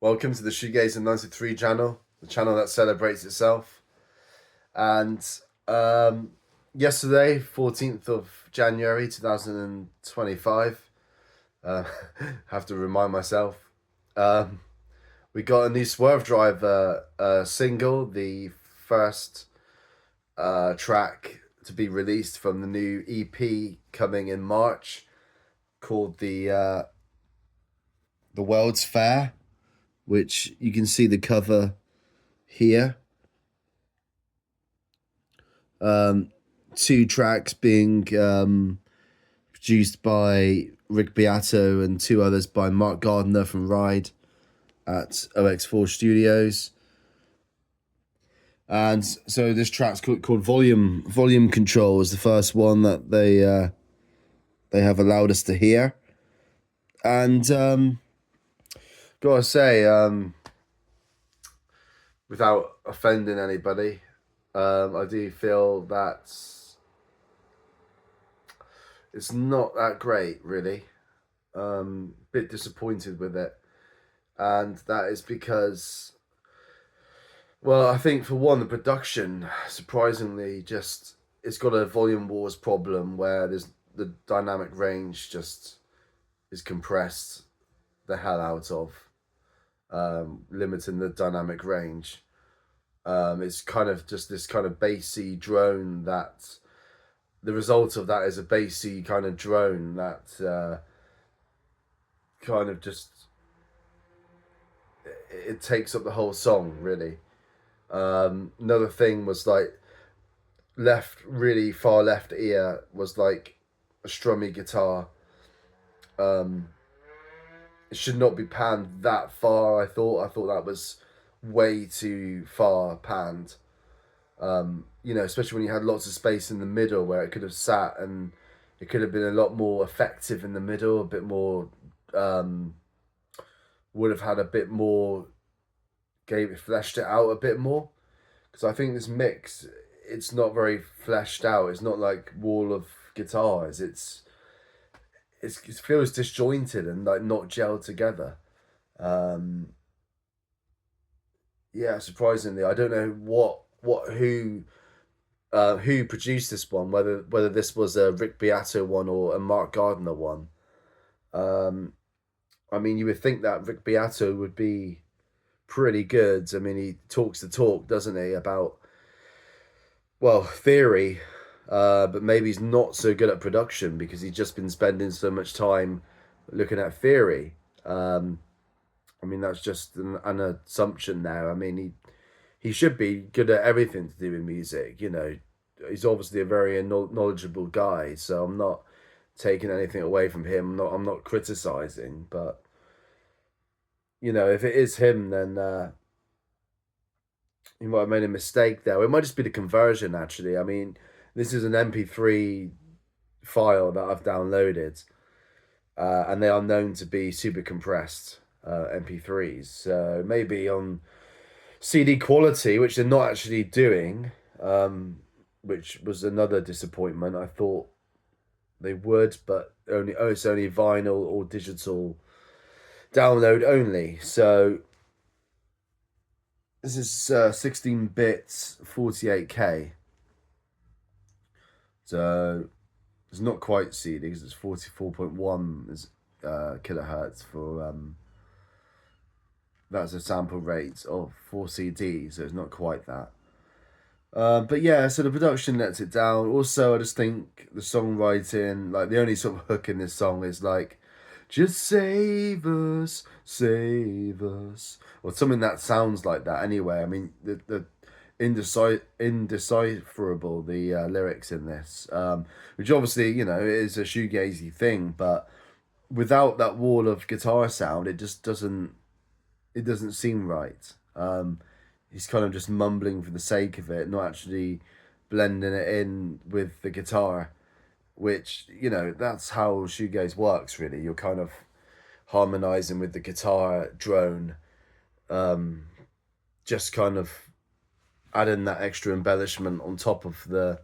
Welcome to the Shoegaze 93 channel, the channel that celebrates itself. And um, yesterday, 14th of January 2025, have to remind myself, um, we got a new Swervedriver single, the first track to be released from the new EP coming in March, called the World's Fair, which you can see the cover here. Two tracks being produced by Rick Beato and two others by Mark Gardner from Ride at OX4 Studios. And so this track's called Volume Control is the first one that they have allowed us to hear. And gotta say, without offending anybody, I do feel that it's not that great, really. Bit disappointed with it, and that is because, well, I think for one, the production surprisingly just it's got a volume wars problem where there's the dynamic range just is compressed the hell out of, limiting the dynamic range. It's kind of just this kind of bassy drone that the result of that is a bassy kind of drone that kind of just it takes up the whole song really. Another thing was like really far left ear was like a strummy guitar. It should not be panned that far. I thought that was way too far panned. Especially when you had lots of space in the middle where it could have sat, and it could have been a lot more effective in the middle, a bit more, would have had a bit more, fleshed it out a bit more. Because I think this mix, it's not very fleshed out. It's not like Wall of Guitars. It feels disjointed and like not gelled together. Um, yeah, surprisingly, I don't know who produced this one, whether this was a Rick Beato one or a Mark Gardner one. Um, I mean, you would think that Rick Beato would be pretty good. I mean, he talks the talk, doesn't he, about, well, theory, but maybe he's not so good at production because he's just been spending so much time looking at theory. I mean, that's just an assumption now. I mean, he should be good at everything to do with music. He's obviously a very knowledgeable guy, so I'm not taking anything away from him. I'm not criticizing, but if it is him, then he might have made a mistake there. It might just be the conversion. Actually, I mean, this is an MP3 file that I've downloaded, and they are known to be super compressed MP3s. So maybe on CD quality, which they're not actually doing, which was another disappointment. I thought they would, but it's only vinyl or digital download only. So this is 16 bits, 48K. So it's not quite CD because it's 44.1 kilohertz for that's a sample rate of 4 CD, so it's not quite that. But yeah, so the production lets it down. Also, I just think the songwriting, like the only sort of hook in this song is like, just save us, or something that sounds like that. Anyway, I mean the indecipherable the lyrics in this, which obviously is a shoegazy thing, but without that wall of guitar sound, it just doesn't seem right. He's kind of just mumbling for the sake of it, not actually blending it in with the guitar, which, that's how shoegaze works, really. You're kind of harmonizing with the guitar drone, just kind of adding that extra embellishment on top of the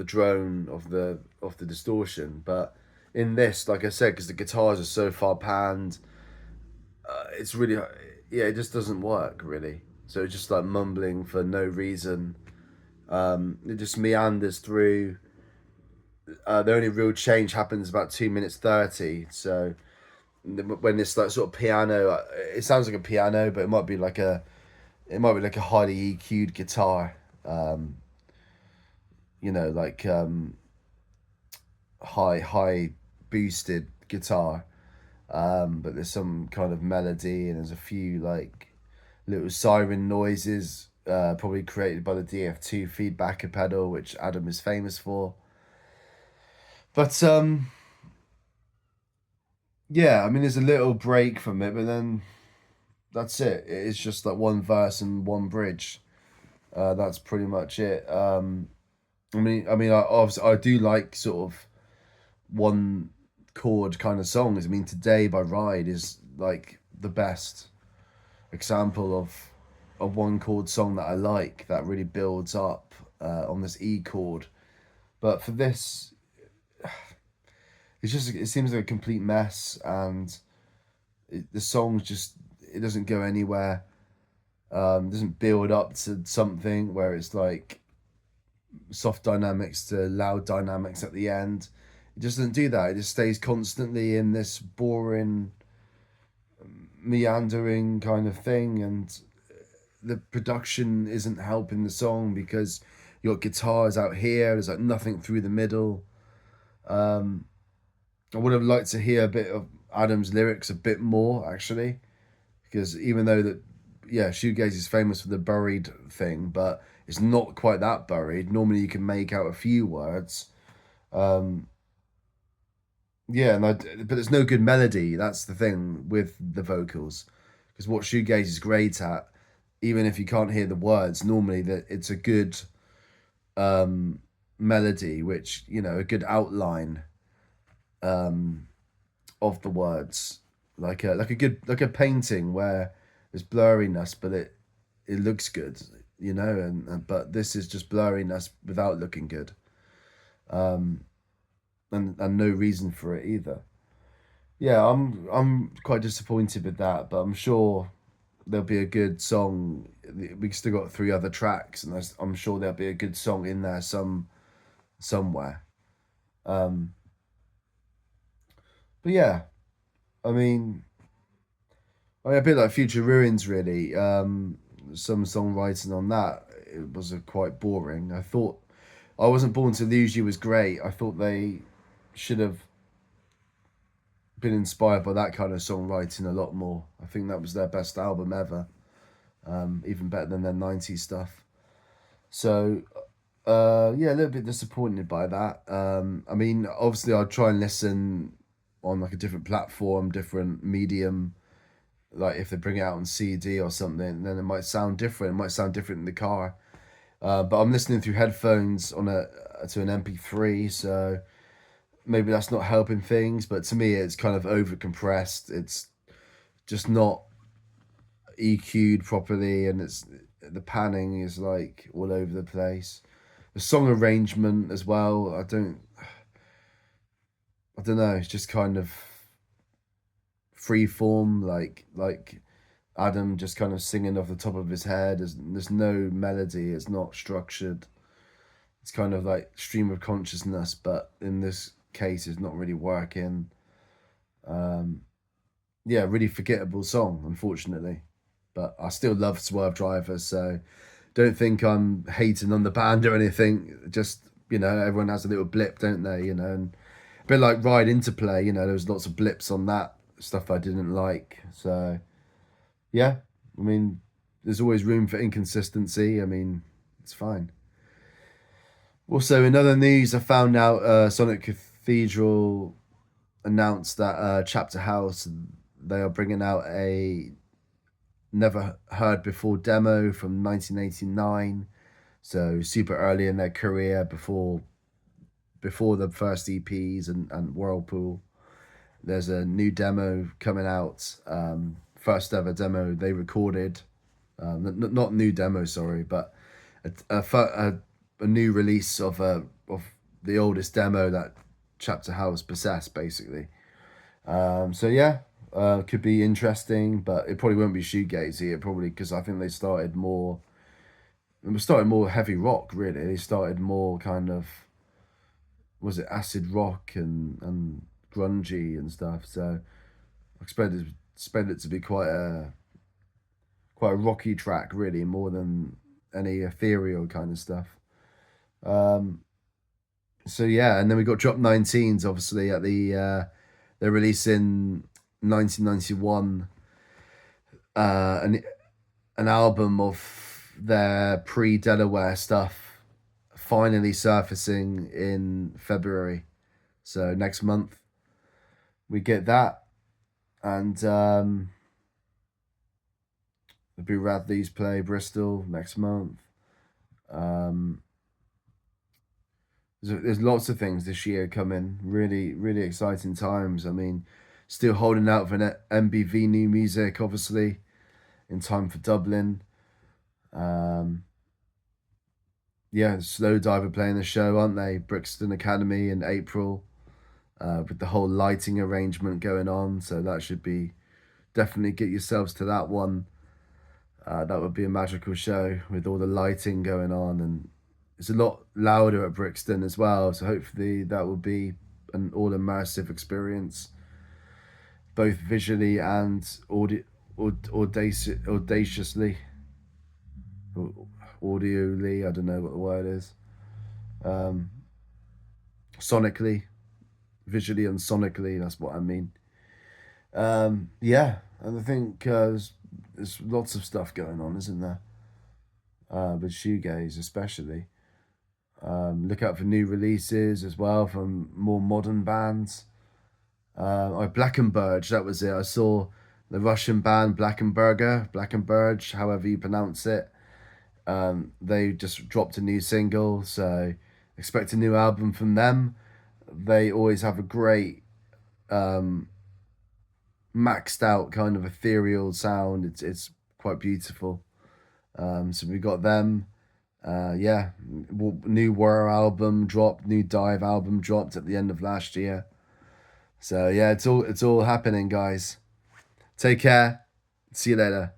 drone, of the distortion. But in this, like I said, because the guitars are so far panned, it's really, yeah, it just doesn't work really. So it's just like mumbling for no reason. It just meanders through. The only real change happens about 2 minutes 30. So when this like sort of piano, it sounds like a piano, but it might be like a highly EQ'd guitar. Um, like high boosted guitar. But there's some kind of melody and there's a few like little siren noises, probably created by the DF2 feedbacker pedal, which Adam is famous for. But yeah, I mean, there's a little break from it, but then that's it. It's just like one verse and one bridge. That's pretty much it. Obviously, I do like sort of one chord kind of songs. I mean, Today by Ride is like the best example of a one chord song that I like that really builds up on this E chord. But for this, it seems like a complete mess, and the song's just it doesn't go anywhere. Doesn't build up to something where it's like soft dynamics to loud dynamics at the end. It just doesn't do that. It just stays constantly in this boring, meandering kind of thing, and the production isn't helping the song because you got guitars out here. There's like nothing through the middle. I would have liked to hear a bit of Adam's lyrics a bit more actually, because even though that, yeah, shoegaze is famous for the buried thing, but it's not quite that buried. Normally, you can make out a few words. Um, yeah, but there's no good melody. That's the thing with the vocals, because what shoegaze is great at, even if you can't hear the words, normally that it's a good um, melody, which a good outline um, of the words, like a painting where there's blurriness, but it looks good, and but this is just blurriness without looking good, um, and no reason for it either. Yeah, I'm quite disappointed with that, but I'm sure there'll be a good song. We still got three other tracks, and I'm sure there'll be a good song in there somewhere. Um, but yeah, I mean, a bit like Future Ruins, really. Some songwriting on that, it was quite boring. I thought I Wasn't Born to Lose You was great. I thought they should have been inspired by that kind of songwriting a lot more. I think that was their best album ever, even better than their 90s stuff. So, yeah, a little bit disappointed by that. I mean, obviously, I'd try and listen on like a different platform, different medium. Like if they bring it out on CD or something, then it might sound different. It might sound different in the car. But I'm listening through headphones on a to an MP3, so maybe that's not helping things. But to me, it's kind of over compressed. It's just not EQ'd properly, and the panning is like all over the place. The song arrangement as well. I don't know. It's just kind of free form, like Adam just kind of singing off the top of his head. There's no melody. It's not structured. It's kind of like stream of consciousness, but in this case, it's not really working. Um, yeah, really forgettable song, unfortunately. But I still love Swervedriver, so don't think I'm hating on the band or anything. Just everyone has a little blip, don't they? And a bit like Ride Interplay. There was lots of blips on that stuff I didn't like. So yeah, I mean, there's always room for inconsistency. I mean, it's fine. Also, in other news, I found out Sonic Cathedral announced that Chapterhouse, they are bringing out a never heard before demo from 1989, so super early in their career, before the first EPs and Whirlpool. There's a new demo coming out, first ever demo they recorded. Not new demo, sorry, but a new release of the oldest demo that Chapterhouse possessed, basically. So yeah, could be interesting, but it probably won't be shoegazy. It probably, because I think they started more heavy rock. Really, they started more kind of, was it acid rock and grungy and stuff. So I expect it to be quite a rocky track, really, more than any ethereal kind of stuff. Um, so yeah, and then we got Drop 19s, obviously at the they're releasing 1991, an album of their pre Delaware stuff, finally surfacing in February. So next month we get that, and the Boo Radleys play Bristol next month. Um, there's lots of things this year coming. Really, really exciting times. I mean, still holding out for MBV new music, obviously, in time for Dublin. Yeah, Slow Diver playing the show, aren't they? Brixton Academy in April, with the whole lighting arrangement going on. So that should be, definitely get yourselves to that one. That would be a magical show with all the lighting going on, and it's a lot louder at Brixton as well. So hopefully that will be an all immersive experience, both visually and audaciously, audioly. I don't know what the word is. Um, Sonically, visually and sonically. That's what I mean. Yeah, and I think there's lots of stuff going on, isn't there? With shoegaze, especially. Look out for new releases as well from more modern bands. Blankenberge, that was it. I saw the Russian band Blankenberge, however you pronounce it. They just dropped a new single, so expect a new album from them. They always have a great um, maxed out kind of ethereal sound. It's quite beautiful. So we got them. Yeah, new Whir album dropped, new Dive album dropped at the end of last year. So yeah, it's all happening, guys. Take care. See you later.